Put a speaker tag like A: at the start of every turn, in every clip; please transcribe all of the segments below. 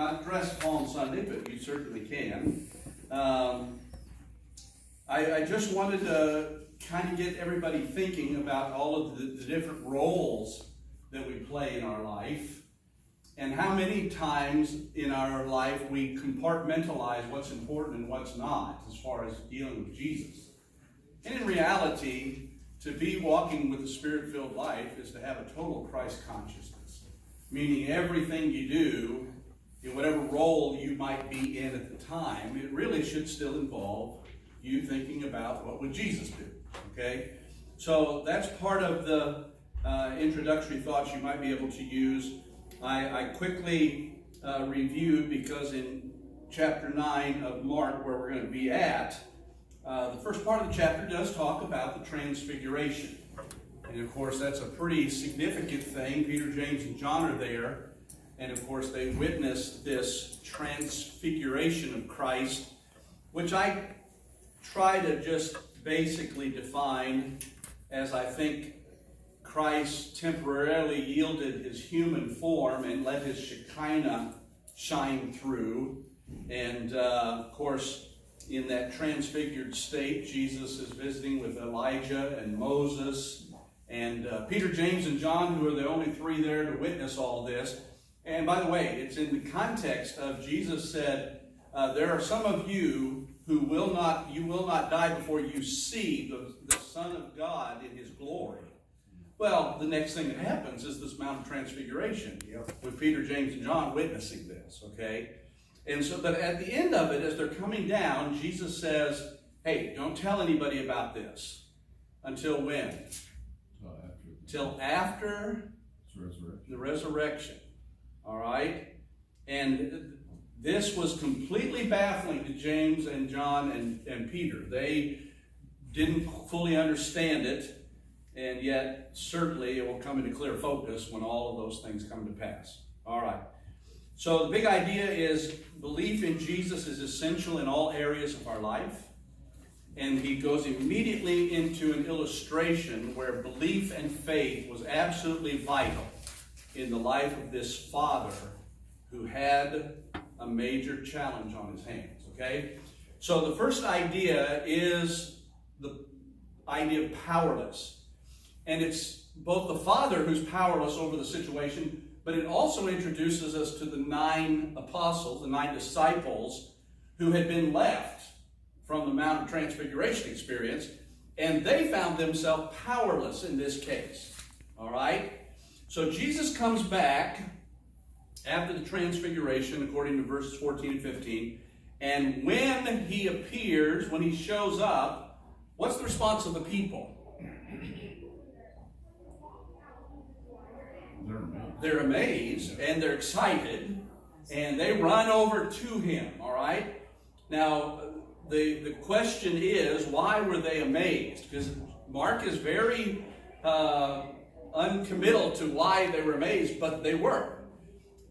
A: not address Palm Sunday, but you certainly can. I just wanted to kind of get everybody thinking about all of the different roles that we play in our life, and how many times in our life we compartmentalize what's important and what's not as far as dealing with Jesus. And in reality, to be walking with a Spirit-filled life is to have a total Christ consciousness, meaning everything you do, in whatever role you might be in at the time, it really should still involve you thinking about what would Jesus do, okay? So that's part of the introductory thoughts you might be able to use. I quickly reviewed, because in chapter 9 of Mark, where we're going to be at, the first part of the chapter does talk about the transfiguration. And of course, that's a pretty significant thing. Peter, James, and John are there. And of course, they witnessed this transfiguration of Christ, which I try to just basically define as, I think, Christ temporarily yielded his human form and let his Shekinah shine through. And of course, in that transfigured state, Jesus is visiting with Elijah and Moses and Peter, James, and John, who are the only three there to witness all this. And by the way, it's in the context of Jesus said, there are some of you who will not die before you see the Son of God in his glory. Well, the next thing that happens is this Mount of Transfiguration, with Peter, James, and John witnessing this, okay? And so, but at the end of it, as they're coming down, Jesus says, hey, don't tell anybody about this. Until when? Till after the resurrection. All right? And this was completely baffling to James and John and Peter. They didn't fully understand it, and yet certainly it will come into clear focus when all of those things come to pass. All right. So the big idea is belief in Jesus is essential in all areas of our life. And he goes immediately into an illustration where belief and faith was absolutely vital in the life of this father who had a major challenge on his hands, okay? So the first idea is the idea of powerless. And it's both the father who's powerless over the situation, but it also introduces us to the 9 apostles, the 9 disciples who had been left from the Mount of Transfiguration experience, and they found themselves powerless in this case, all right? So Jesus comes back after the Transfiguration, according to verses 14 and 15, and when he appears, when he shows up, what's the response of the people? They're amazed, and they're excited, and they run over to him, all right? Now, the question is, why were they amazed? Because Mark is very uncommittal to why they were amazed, but they were.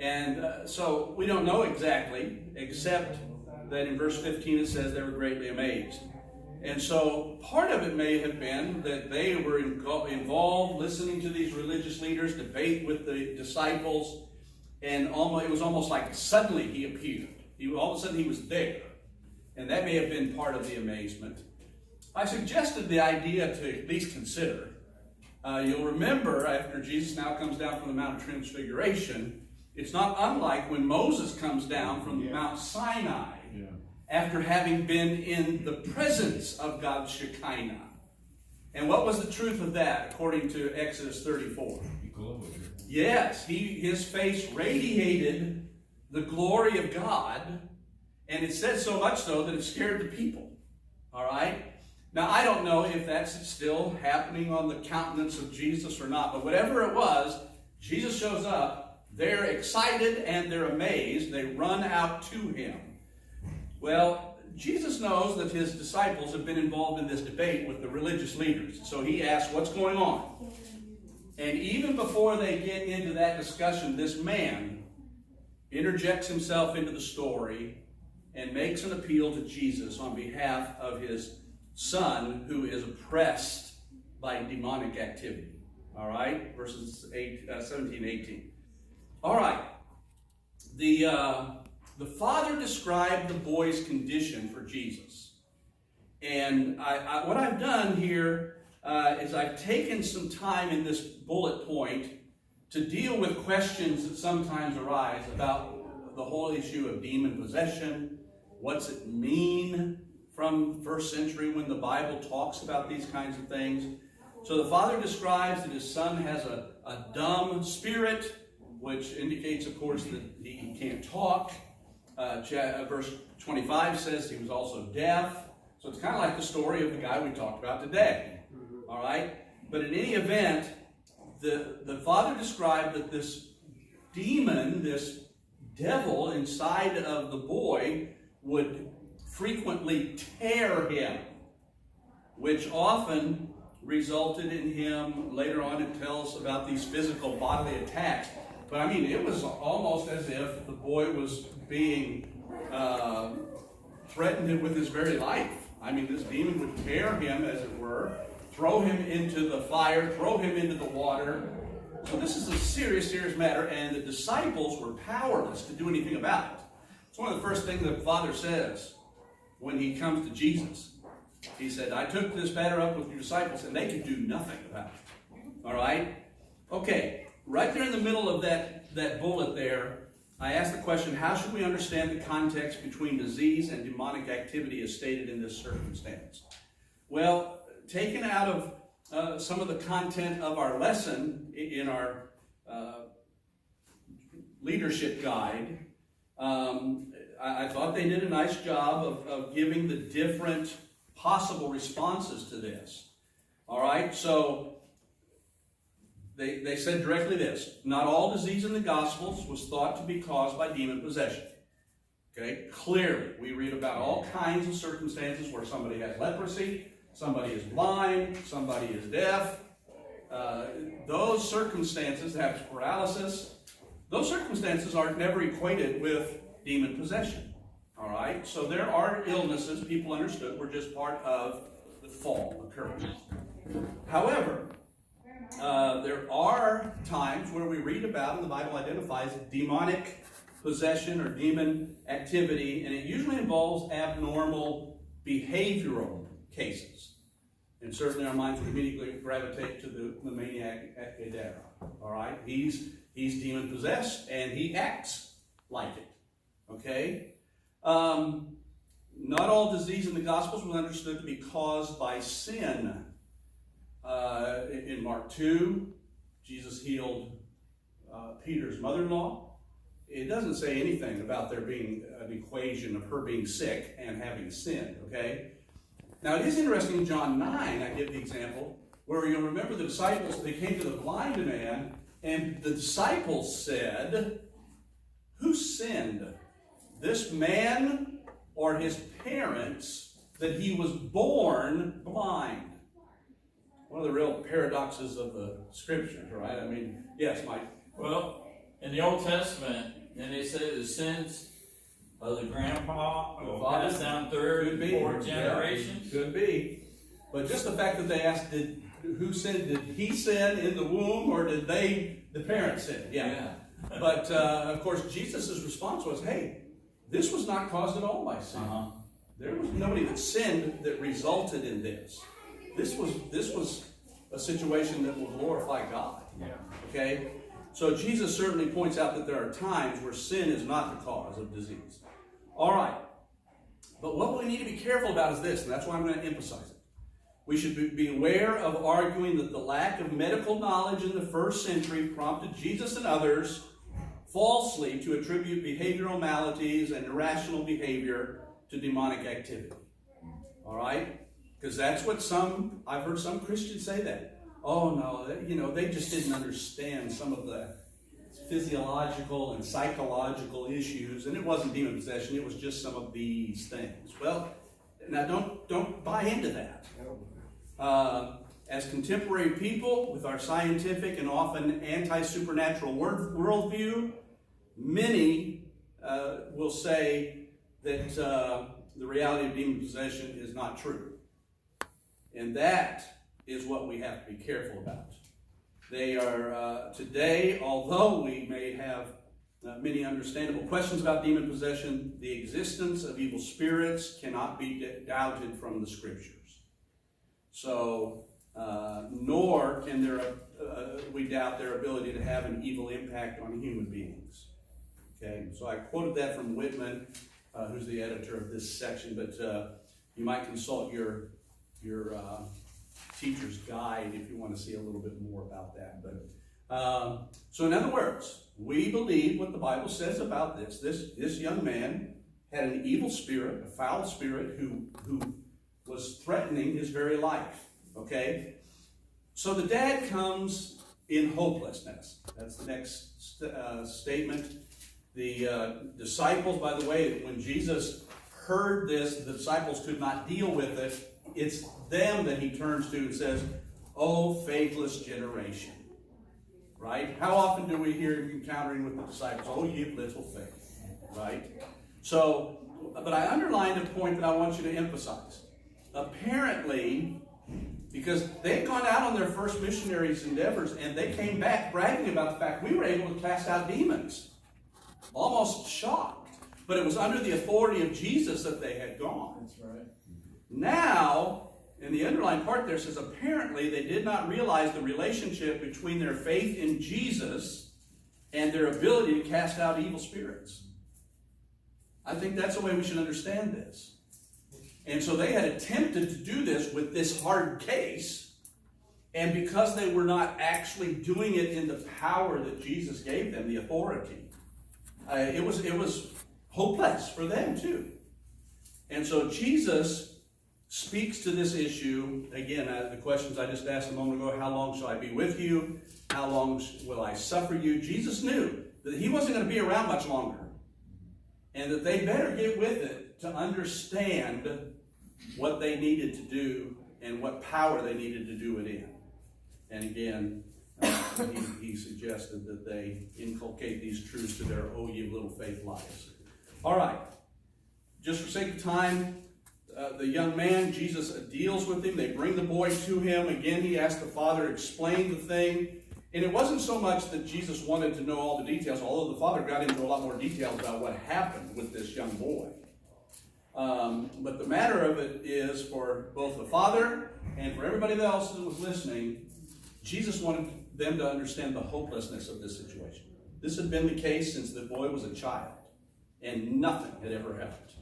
A: And so we don't know exactly, except that in verse 15 it says they were greatly amazed. And so part of it may have been that they were involved listening to these religious leaders debate with the disciples, and it was almost like suddenly he appeared. All of a sudden he was there. And that may have been part of the amazement. I suggested the idea to at least consider. You'll remember, after Jesus now comes down from the Mount of Transfiguration, it's not unlike when Moses comes down from Mount Sinai after having been in the presence of God's Shekinah. And what was the truth of that, according to Exodus 34? Yes, his face radiated the glory of God, and it said so much so that it scared the people. All right? Now, I don't know if that's still happening on the countenance of Jesus or not, but whatever it was, Jesus shows up, they're excited and they're amazed, they run out to him. Well, Jesus knows that his disciples have been involved in this debate with the religious leaders, so he asks, what's going on? And even before they get into that discussion, this man interjects himself into the story and makes an appeal to Jesus on behalf of his son who is oppressed by demonic activity. All right? Verses 17 and 18. All right. the father described the boy's condition for Jesus. And what I've done here is I've taken some time in this bullet point to deal with questions that sometimes arise about the whole issue of demon possession. What's it mean from first century when the Bible talks about these kinds of things? So the father describes that his son has a dumb spirit, which indicates, of course, that he can't talk. Verse 25 says he was also deaf. So it's kind of like the story of the guy we talked about today. All right? But in any event, the father described that this demon, this devil inside of the boy, would frequently tear him, which often resulted in him, later on it tells about these physical bodily attacks. But I mean, it was almost as if the boy was being threatened with his very life. I mean, this demon would tear him, as it were, throw him into the fire, throw him into the water. So this is a serious, serious matter, and the disciples were powerless to do anything about it. It's one of the first things the Father says when he comes to Jesus. He said, I took this matter up with your disciples, and they could do nothing about it. All right? Okay, right there in the middle of that bullet there, I asked the question, how should we understand the context between disease and demonic activity as stated in this circumstance? Well, taken out of some of the content of our lesson in our leadership guide, I thought they did a nice job of giving the different possible responses to this. All right, so they said directly this: not all disease in the Gospels was thought to be caused by demon possession. Okay, clearly, we read about all kinds of circumstances where somebody has leprosy, somebody is blind, somebody is deaf. Those circumstances have paralysis. Those circumstances are never equated with demon possession. All right? So there are illnesses people understood were just part of the fall, the curse. However, there are times where we read about, and the Bible identifies, demonic possession or demon activity, and it usually involves abnormal behavioral cases. And certainly our minds would immediately gravitate to the maniac at Gadara. All right? He's demon possessed, and he acts like it. Okay? Not all disease in the Gospels was understood to be caused by sin. In Mark 2, Jesus healed Peter's mother-in-law. It doesn't say anything about there being an equation of her being sick and having sinned, okay? Now, it is interesting in John 9, I give the example, where you'll remember the disciples, they came to the blind man, and the disciples said, who sinned, this man or his parents, that he was born blind? One of the real paradoxes of the scriptures, right? I mean, yes, Mike.
B: Well, in the Old Testament, then they say the sins of the grandpa will pass down third, fourth generations.
A: Yeah, could be. But just the fact that they asked, who sinned? Did he sin in the womb, or did the parents sin? Yeah. But, of course, Jesus' response was, hey, this was not caused at all by sin. There was nobody that sinned that resulted in this. This was a situation that will glorify God. Yeah. Okay? So Jesus certainly points out that there are times where sin is not the cause of disease. All right. But what we need to be careful about is this, and that's why I'm going to emphasize it. We should be aware of arguing that the lack of medical knowledge in the first century prompted Jesus and others falsely to attribute behavioral maladies and irrational behavior to demonic activity. All right? Because that's what I've heard some Christians say that. Oh no, they just didn't understand some of the physiological and psychological issues, and it wasn't demon possession, it was just some of these things. Well, now don't buy into that. As contemporary people, with our scientific and often anti-supernatural worldview, many will say that the reality of demon possession is not true. And that is what we have to be careful about. They are, today, although we may have many understandable questions about demon possession. The existence of evil spirits cannot be doubted from the scriptures. So, nor can we doubt their ability to have an evil impact on human beings. Okay, so I quoted that from Whitman, who's the editor of this section, but you might consult your teacher's guide if you want to see a little bit more about that. But so in other words, we believe what the Bible says about this. This young man had an evil spirit, a foul spirit, who was threatening his very life. Okay? So the dad comes in hopelessness. That's the next statement. The disciples, by the way, when Jesus heard this, the disciples could not deal with it. It's them that he turns to and says, "Oh, faithless generation." Right? How often do we hear him encountering with the disciples? "Oh, ye of little faith." Right? So, but I underlined a point that I want you to emphasize. Apparently, because they'd gone out on their first missionaries' endeavors and they came back bragging about the fact we were able to cast out demons. Almost shocked. But it was under the authority of Jesus that they had gone.
B: That's right.
A: Now, in the underlying part there says, apparently they did not realize the relationship between their faith in Jesus and their ability to cast out evil spirits. I think that's the way we should understand this. And so they had attempted to do this with this hard case, and because they were not actually doing it in the power that Jesus gave them, the authority, it was hopeless for them too. And so Jesus speaks to this issue. Again, the questions I just asked a moment ago: how long shall I be with you? How long will I suffer you? Jesus knew that he wasn't going to be around much longer, and that they better get with it to understand what they needed to do and what power they needed to do it in. And again, he suggested that they inculcate these truths to their "oh, ye of little faith" lives. All right. Just for sake of time, the young man, Jesus deals with him. They bring the boy to him. Again, he asked the father to explain the thing. And it wasn't so much that Jesus wanted to know all the details, although the father got into a lot more details about what happened with this young boy. But the matter of it is, for both the father and for everybody else that was listening, Jesus wanted them to understand the hopelessness of this situation. This had been the case since the boy was a child, and nothing had ever helped.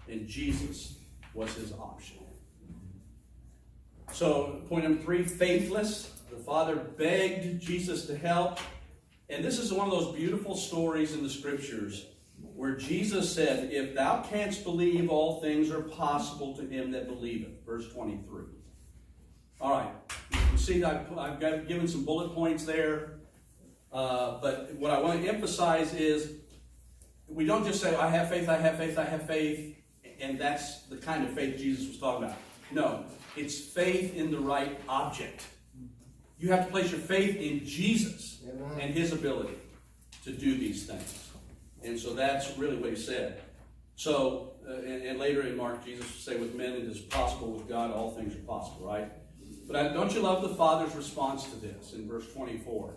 A: And Jesus was his option. So, point number 3, faithless. The father begged Jesus to help. And this is one of those beautiful stories in the scriptures where Jesus said, "If thou canst believe, all things are possible to him that believeth." Verse 23. All right. You see, I've given some bullet points there. But what I want to emphasize is we don't just say, "I have faith, I have faith, I have faith," and that's the kind of faith Jesus was talking about. No, it's faith in the right object. You have to place your faith in Jesus and his ability to do these things. And so that's really what he said. So, and later in Mark, Jesus will say, "With men it is possible, with God all things are possible," right? But don't you love the Father's response to this in verse 24?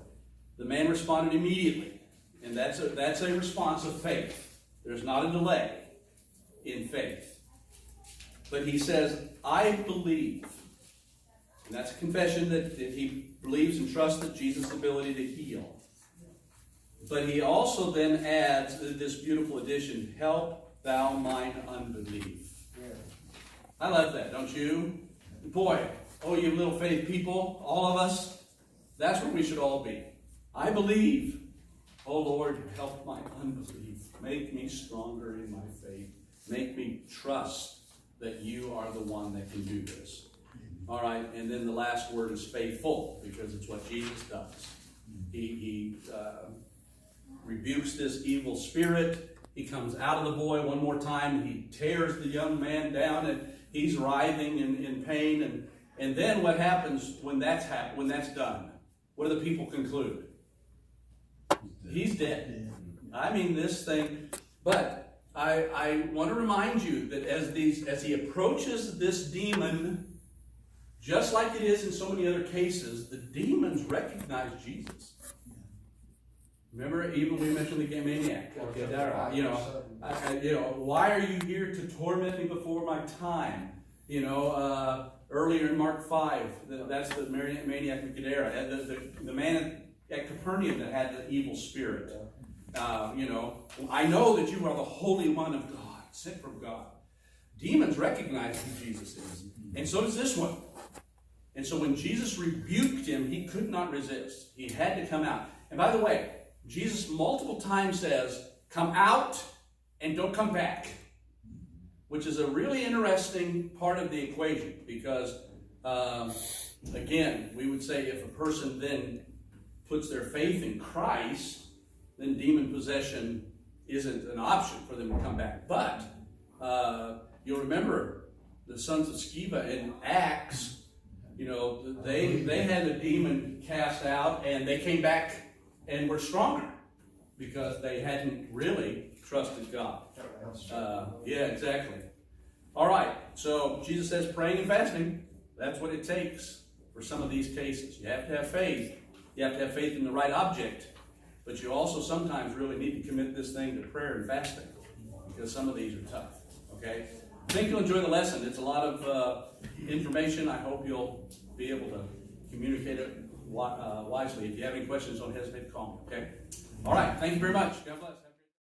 A: The man responded immediately. And that's a response of faith. There's not a delay in faith. But he says, "I believe." And that's a confession that he believes and trusts that Jesus' ability to heal. But he also then adds this beautiful addition: "Help thou mine unbelief." I love that, don't you? Boy, oh, you little faith people, all of us, that's where we should all be. I believe. Oh Lord, help my unbelief. Make me stronger in my faith. Make me trust that you are the one that can do this. All right, and then the last word is faithful, because it's what Jesus does. He rebukes this evil spirit. He comes out of the boy one more time. He tears the young man down, and he's writhing in pain. And then what happens when that's done? What do the people conclude? He's dead. I mean, this thing. But I want to remind you that as he approaches this demon, just like it is in so many other cases, the demons recognize Jesus. Remember, even we mentioned the maniac. Okay, that, you know, why are you here to torment me before my time? You know, earlier in Mark 5, that's the maniac of Gadara, the man at Capernaum that had the evil spirit. You know, I know that you are the Holy One of God, sent from God. Demons recognize who Jesus is, and so does this one. And so when Jesus rebuked him, he could not resist. He had to come out. And by the way, Jesus multiple times says, come out and don't come back, which is a really interesting part of the equation because, again, we would say if a person then puts their faith in Christ, then demon possession isn't an option for them to come back. But you'll remember the sons of Sceva in Acts, you know, they had a demon cast out and they came back and were stronger because they hadn't really trusted God. Yeah, exactly. All right, so Jesus says praying and fasting, that's what it takes for some of these cases. You have to have faith. You have to have faith in the right object. But you also sometimes really need to commit this thing to prayer and fasting because some of these are tough. Okay? I think you'll enjoy the lesson. It's a lot of information. I hope you'll be able to communicate it wisely. If you have any questions, don't hesitate to call me. Okay? All right. Thank you very much. God bless.